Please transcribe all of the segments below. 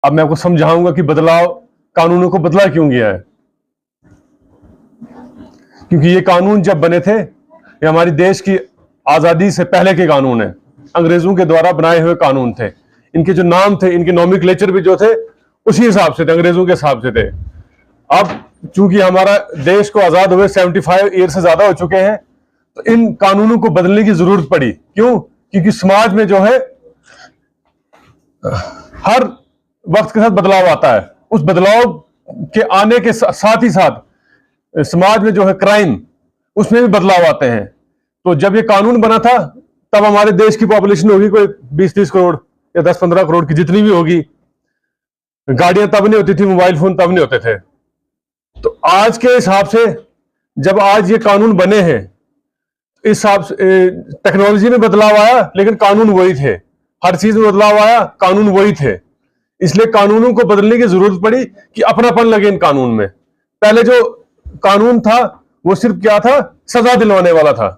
अब मैं आपको समझाऊंगा कि बदलाव, कानूनों को बदला क्यों गया है। क्योंकि ये कानून जब बने थे, ये हमारी देश की आजादी से पहले के कानून है, अंग्रेजों के द्वारा बनाए हुए कानून थे। इनके जो नाम थे, इनके नॉमेनक्लेचर भी जो थे उसी हिसाब से थे, अंग्रेजों के हिसाब से थे। अब चूंकि हमारा देश को आजाद हुए 75 ईयर से ज्यादा हो चुके हैं, तो इन कानूनों को बदलने की जरूरत पड़ी। क्यों? क्योंकि समाज में जो है हर वक्त के साथ बदलाव आता है। उस बदलाव के आने के साथ ही साथ समाज में जो है क्राइम, उसमें भी बदलाव आते हैं। तो जब ये कानून बना था, तब हमारे देश की पॉपुलेशन होगी कोई 20-30 करोड़ या 10-15 करोड़ की, जितनी भी होगी। गाड़ियां तब नहीं होती थी, मोबाइल फोन तब नहीं होते थे। तो आज के हिसाब से जब आज ये कानून बने हैं, इस हिसाब से टेक्नोलॉजी में बदलाव आया, लेकिन कानून वही थे। हर चीज में बदलाव आया, कानून वही थे। इसलिए कानूनों को बदलने की जरूरत पड़ी कि अपनापन लगे इन कानून में। पहले जो कानून था वो सिर्फ क्या था, सजा दिलवाने वाला था।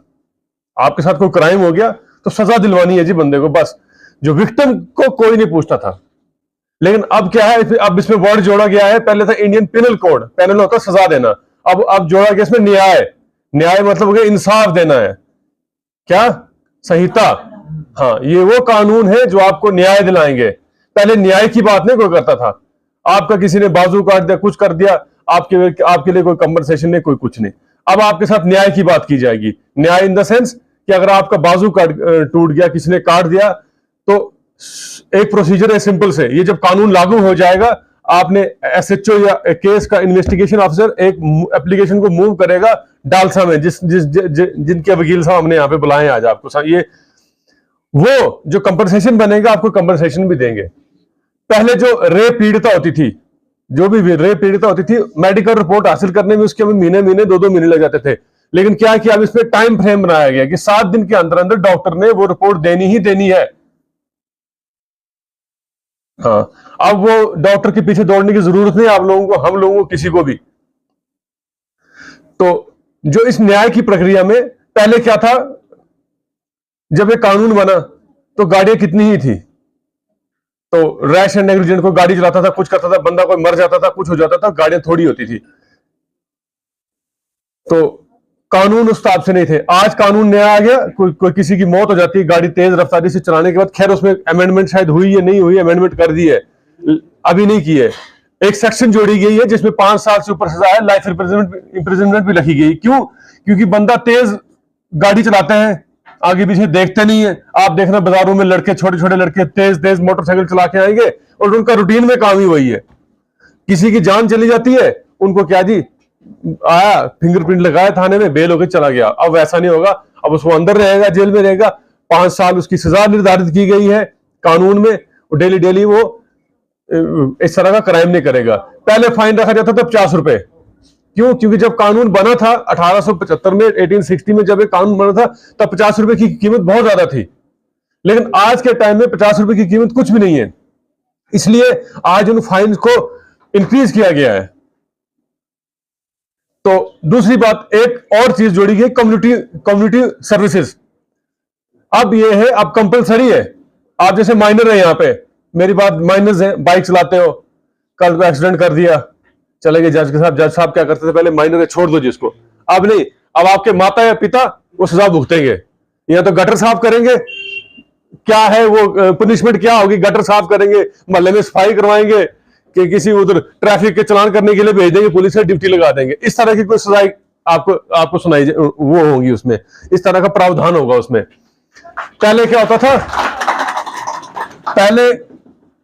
आपके साथ कोई क्राइम हो गया तो सजा दिलवानी है जी बंदे को, बस। जो विक्टिम को कोई नहीं पूछता था। लेकिन अब क्या है, अब इसमें वर्ड जोड़ा गया है। पहले था इंडियन पिनल कोड, पेनल होता सजा देना। अब जोड़ा गया इसमें न्याय। न्याय मतलब हो गया इंसाफ देना है। क्या? संहिता। हाँ, ये वो कानून है जो आपको न्याय दिलाएंगे। पहले न्याय की बात नहीं कोई करता था। आपका किसी ने बाजू काट दिया, कुछ कर दिया, आपके लिए कोई कंपनसेशन नहीं, कोई कुछ नहीं। अब आपके साथ न्याय की बात की जाएगी। न्याय इन द सेंस कि अगर आपका बाजू टूट गया, किसी ने काट दिया, तो एक प्रोसीजर है सिंपल से। ये जब कानून लागू हो जाएगा, आपने एसएचओ या केस का इन्वेस्टिगेशन ऑफिसर एक एप्लीकेशन को मूव करेगा डालसा में, जिनके वकील साहब हमने यहाँ पे बुलाए आज आपको। ये वो जो कंपनसेशन बनेगा, आपको कंपनसेशन भी देंगे। पहले जो रेप पीड़िता होती थी, जो भी रेप पीड़िता होती थी, मेडिकल रिपोर्ट हासिल करने में उसके महीने 2-2 महीने लग जाते थे। लेकिन क्या किया, अब इसमें टाइम फ्रेम बनाया गया कि 7 दिन के अंदर अंदर डॉक्टर ने वो रिपोर्ट देनी ही देनी है। हाँ, अब वो डॉक्टर के पीछे दौड़ने की जरूरत नहीं आप लोगों को, हम लोगों को, किसी को भी। तो जो इस न्याय की प्रक्रिया में पहले क्या था, जब ये कानून बना तो गाड़ियां कितनी ही थी। तो रैश एंड नेग्लिजेंट को गाड़ी चलाता था, कुछ करता था, बंदा कोई मर जाता था, कुछ हो जाता था, गाड़ियां थोड़ी होती थी। तो कानून उस हिसाब से नहीं थे। आज कानून नया आ गया, कोई किसी की मौत हो जाती है गाड़ी तेज रफ्तारी से चलाने के बाद, खैर उसमें अमेंडमेंट शायद हुई या नहीं हुई, अमेंडमेंट कर दी है, अभी नहीं की है। एक सेक्शन जोड़ी गई है जिसमें 5 साल से ऊपर सजा है, लाइफ इंप्रिजनमेंट भी लिखी गई। क्यों? क्योंकि बंदा तेज गाड़ी चलाते हैं, आगे पीछे देखते नहीं है। आप देखना बाजारों में लड़के, छोटे छोटे लड़के तेज तेज मोटरसाइकिल चला के आएंगे, और उनका रूटीन में काम ही वही है। किसी की जान चली जाती है, उनको क्या जी, आया, फिंगरप्रिंट लगाया थाने में, बेल होकर चला गया। अब वैसा नहीं होगा, अब उसको अंदर रहेगा, जेल में रहेगा। 5 साल उसकी सजा निर्धारित की गई है कानून में, और डेली डेली वो इस तरह का क्राइम नहीं करेगा। पहले फाइन रखा जाता था 50 रुपए। क्यों? क्योंकि जब कानून बना था 1875 में, 1860 में जब ये कानून बना था, तब 50 रुपए की कीमत बहुत ज्यादा थी। लेकिन आज के टाइम में 50 रुपए की कीमत कुछ भी नहीं है। इसलिए आज उन फाइन को इंक्रीज किया गया है। तो दूसरी बात, एक और चीज जोड़ी गई, कम्युनिटी सर्विसेज। अब ये है, अब कंपलसरी है। आप जैसे माइनर है, यहां पे मेरी बात, माइनर्स है, बाइक चलाते हो, कल को एक्सीडेंट कर दिया, चले गए जज के साथ। जज साहब क्या करते थे, पहले माइनर है छोड़ दो जिसको। अब नहीं, अब आपके माता या पिता वो सजा भुगतेंगे। या तो गटर साफ करेंगे, क्या है वो पनिशमेंट क्या होगी, गटर साफ करेंगे, मोहल्ले में सफाई करवाएंगे, कि किसी उधर ट्रैफिक के चलान करने के लिए भेज देंगे, पुलिस से ड्यूटी लगा देंगे। इस तरह की कोई सजाएं आपको सुनाई वो होगी उसमें, इस तरह का प्रावधान होगा उसमें। पहले क्या होता था, पहले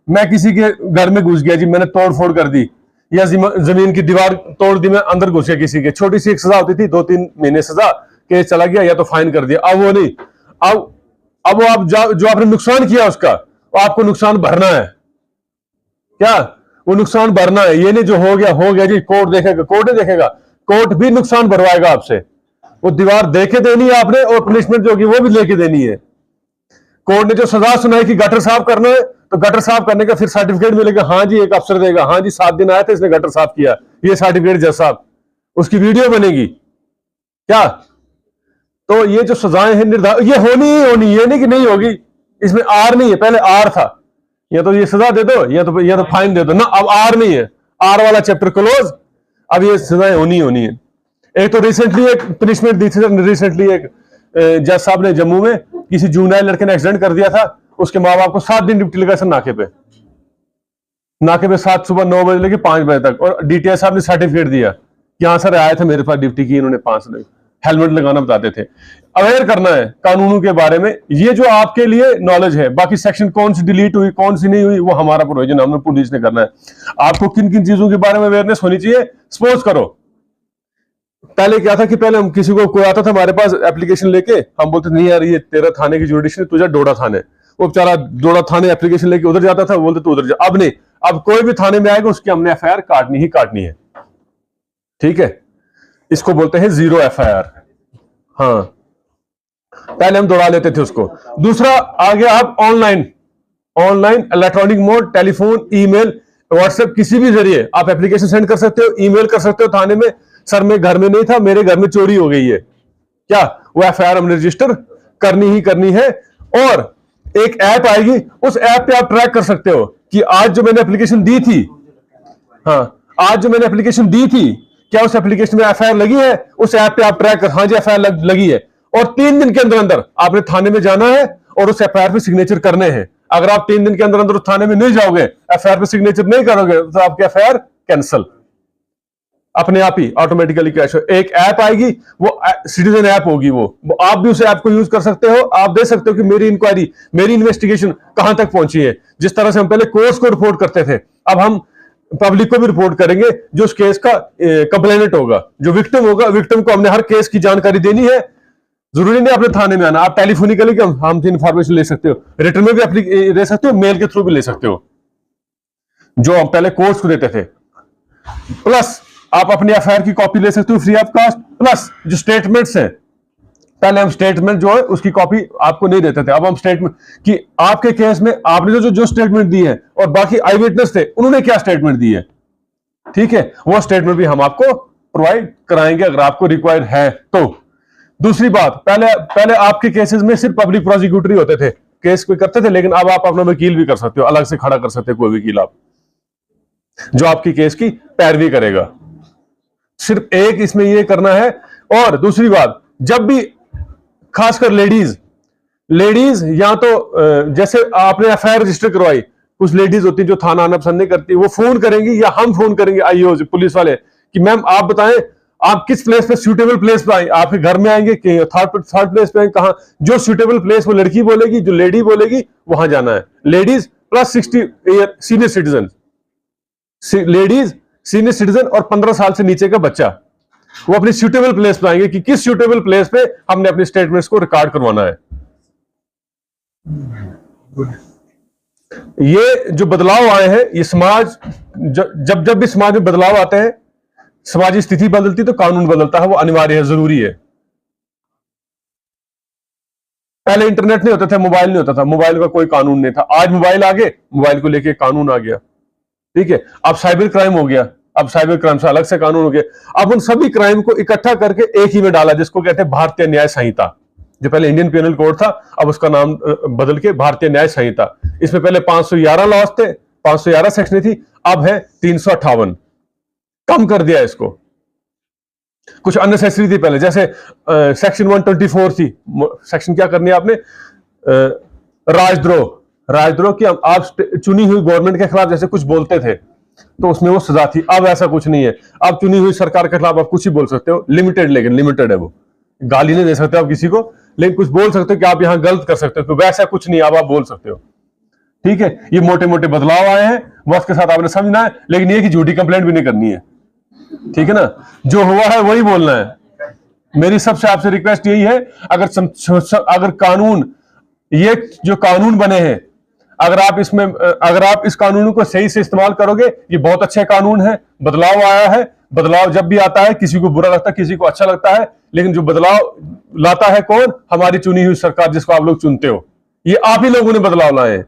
मैं किसी के घर में घुस गया जी, मैंने तोड़ फोड़ कर दी, या जमीन की दीवार तोड़ दी, मैं अंदर घुस गया किसी के, छोटी सी एक सजा होती थी, 2-3 महीने सजा, केस चला गया, या तो फाइन कर दिया। अब वो नहीं, अब वो आप जो आपने नुकसान किया उसका, वो आपको नुकसान भरना है। क्या? वो नुकसान भरना है। ये नहीं जो हो गया जी, कोर्ट देखेगा, कोर्ट नहीं देखेगा, कोर्ट भी नुकसान भरवाएगा आपसे। वो दीवार देके देनी है आपने, और पनिशमेंट जो होगी वो भी लेके देनी है। कोर्ट ने जो सजा सुनाई कि गटर साफ करना है, तो गटर साफ करने का फिर सर्टिफिकेट मिलेगा। हाँ जी, एक अफसर देगा, हाँ जी 7 दिन आया था, इसने गटर साफ किया, ये सर्टिफिकेट जज साहब, उसकी वीडियो बनेगी। क्या? तो ये जो सजाएं हैं निर्धारित, ये होनी ही होनी, ये नहीं कि नहीं होगी। इसमें आर नहीं है, पहले आर था, या तो ये सजा दे दो या तो फाइन दे दो ना। अब आर नहीं है, आर वाला चैप्टर क्लोज, अब ये सजाएं होनी है। एक तो रिसेंटली एक पनिशमेंट दी थी, रिसेंटली एक जज साहब ने जम्मू में किसी जुवेनाइल लड़के ने एक्सीडेंट कर दिया था, उसके माँ बाप को 7 दिन ड्यूटी लगा सर नाके पे 7 सुबह 9 बजे लेके 5 बजे तक, और डीटीआई साहब ने सर्टिफिकेट दिया कि हाँ सर आए थे मेरे पास ड्यूटी की, इन्होंने 5 हेलमेट लगाना बताते थे। अवेयर करना है कानूनों के बारे में, ये जो आपके लिए नॉलेज है। बाकी सेक्शन कौन सी डिलीट हुई कौन सी नहीं हुई वो हमारा प्रोविजन, हमने पुलिस ने करना है। आपको किन किन चीजों के बारे में अवेयरनेस होनी चाहिए। सपोज करो पहले क्या था कि पहले हम किसी को कोई आता था हमारे पास एप्लीकेशन लेके, हम बोलते नहीं यार ये तेरा थाने की जुडिशन, तुझा डोडा थाने, वो बेचारा डोडा थाने एप्लीकेशन लेके उधर जाता था, बोलते तू उधर जा। अब नहीं, अब कोई भी थाने में आएगा उसकी हमने एफआईआर काटनी ही काटनी है, ठीक है। इसको बोलते हैं जीरो एफआईआर। हाँ, पहले हम दौड़ा लेते थे उसको। दूसरा आ गया आप online electronic mode, telephone, email, WhatsApp, किसी भी जरिए आप एप्लीकेशन सेंड कर सकते हो, ईमेल कर सकते हो थाने में, सर मैं घर में नहीं था, मेरे घर में चोरी हो गई है, क्या वो एफआईआर हमने रजिस्टर करनी ही करनी है। और एक ऐप आएगी, उस ऐप पे आप ट्रैक कर सकते हो कि आज जो मैंने एप्लीकेशन दी थी, हाँ आज जो मैंने एप्लीकेशन दी थी, क्या उस एप्लीकेशन में एफआईआर लगी है। उस ऐप पे आप ट्रैक कर, हाँ जी एफआईआर लगी है, और 3 दिन के अंदर अंदर आपने थाने में जाना है और उस एफआईआर पे सिग्नेचर करने हैं। अगर आप 3 दिन के अंदर अंदर उस थाने में नहीं जाओगे, एफआईआर पे सिग्नेचर नहीं करोगे, तो आपकी एफआईआर कैंसल, अपने आप ही ऑटोमेटिकली कैश हो। एक ऐप आएगी, वो सिटीजन ऐप होगी, वो आप भी उस ऐप को यूज कर सकते हो। आप देख सकते हो कि मेरी इंक्वायरी, मेरी इन्वेस्टिगेशन कहां तक पहुंची है। जिस तरह से हम पहले कोर्ट्स को रिपोर्ट करते थे, अब हम पब्लिक को भी रिपोर्ट करेंगे। जो उस केस का कंप्लेनेंट होगा, जो विक्टिम होगा, विक्टिम को हमने हर केस की जानकारी देनी है। जरूरी नहीं अपने थाने में आना, आप टेलीफोनिकली हमसे इंफॉर्मेशन ले सकते हो, रिटर्न में भी ले सकते हो, मेल के थ्रू भी ले सकते हो, जो हम पहले कोर्ट्स को देते थे। प्लस आप अपनी एफआईआर की कॉपी ले सकते हो फ्री ऑफ कॉस्ट। प्लस जो स्टेटमेंट्स हैं, पहले हम स्टेटमेंट जो है उसकी कॉपी आपको नहीं देते थे, अब हम स्टेटमेंट कि आपके केस में आपने जो स्टेटमेंट दी है और बाकी आई विटनेस थे उन्होंने क्या स्टेटमेंट दी है, ठीक है, वो स्टेटमेंट भी हम आपको प्रोवाइड कराएंगे अगर आपको रिक्वायर्ड है तो। दूसरी बात, पहले आपके केसेस में सिर्फ पब्लिक प्रोसिक्यूटर ही होते थे, केस कोई करते थे, लेकिन अब आप अपना वकील भी कर सकते हो, अलग से खड़ा कर सकते हो कोई वकील आप, जो आपकी केस की पैरवी करेगा। सिर्फ एक इसमें ये करना है। और दूसरी बात, जब भी खासकर लेडीज या तो जैसे आपने एफआईआर रजिस्टर करवाई, कुछ लेडीज होती जो थाना आना पसंद नहीं करती, वो फोन करेंगी या हम फोन करेंगे आईओ पुलिस वाले कि मैम आप बताएं आप किस प्लेस पे, सूटेबल प्लेस पे आए, आपके घर में आएंगे कि थर्ड प्लेस पे आएंगे, कहां, जो सूटेबल प्लेस वो लड़की बोलेगी, जो लेडी बोलेगी वहां जाना है। Ladies plus 60 year senior citizen, ladies senior citizen और 15 साल से नीचे का बच्चा, वो अपनी सूटेबल प्लेस पे आएंगे कि किस सूटेबल प्लेस पे हमने अपने स्टेटमेंट्स को रिकॉर्ड करवाना है। ये जो बदलाव आए हैं, ये समाज, जब भी समाज में बदलाव आते हैं, समाजी स्थिति बदलती तो कानून बदलता है, वो अनिवार्य है, जरूरी है। पहले इंटरनेट नहीं होता था, मोबाइल नहीं होता था, मोबाइल का कोई कानून नहीं था। आज मोबाइल आ गए, मोबाइल को लेके कानून आ गया, ठीक है। अब साइबर क्राइम हो गया, अब साइबर क्राइम से अलग से कानून हो गया। अब उन सभी क्राइम को इकट्ठा करके एक ही में डाला, जिसको कहते हैं भारतीय न्याय संहिता। जो पहले इंडियन पिनल कोड था, अब उसका नाम बदल के भारतीय न्याय संहिता। इसमें पहले 511 लॉज थे, 511 सेक्शन थी, अब है 358, कम कर दिया इसको। कुछ अननेसेसरी थी पहले, जैसे सेक्शन 124 थी, सेक्शन क्या करनी है आपने, राजद्रोह की, आप चुनी हुई गवर्नमेंट के खिलाफ जैसे कुछ बोलते थे तो उसमें वो सजा थी। अब ऐसा कुछ नहीं है, अब चुनी हुई सरकार के खिलाफ आप कुछ ही बोल सकते हो, लिमिटेड, लेकिन लिमिटेड है, वो गाली नहीं दे सकते आप किसी को, लेकिन कुछ बोल सकते हो कि आप यहां गलत कर सकते हो, तो वैसा कुछ नहीं, अब आप बोल सकते हो, ठीक है। ये मोटे मोटे बदलाव आए हैं, वक्त के साथ आपने समझना है, लेकिन ये कि झूठी कंप्लेंट भी नहीं करनी है, ठीक है ना, जो हुआ है वही बोलना है। मेरी सबसे आपसे रिक्वेस्ट यही है, अगर कानून, ये जो कानून बने हैं, अगर आप इस कानून को सही से इस्तेमाल करोगे, ये बहुत अच्छे कानून है। बदलाव आया है, बदलाव जब भी आता है किसी को बुरा लगता है, किसी को अच्छा लगता है, लेकिन जो बदलाव लाता है कौन, हमारी चुनी हुई सरकार, जिसको आप लोग चुनते हो। ये आप ही लोगों ने बदलाव लाए हैं,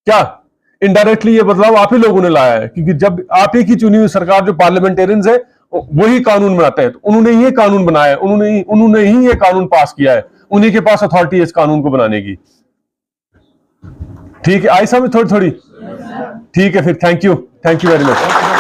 क्या इनडायरेक्टली ये बदलाव आप ही लोगों ने लाया है, क्योंकि जब आप ही की चुनी हुई सरकार, जो पार्लियामेंटेरियंस है, वही कानून बनाते हैं, तो उन्होंने ये कानून बनाया, उन्होंने ही ये कानून पास किया है, उन्हीं के पास अथॉरिटी है इस कानून को बनाने की। ठीक है, आई समझ थोड़ी थोड़ी? ठीक है फिर, थैंक यू वेरी मच।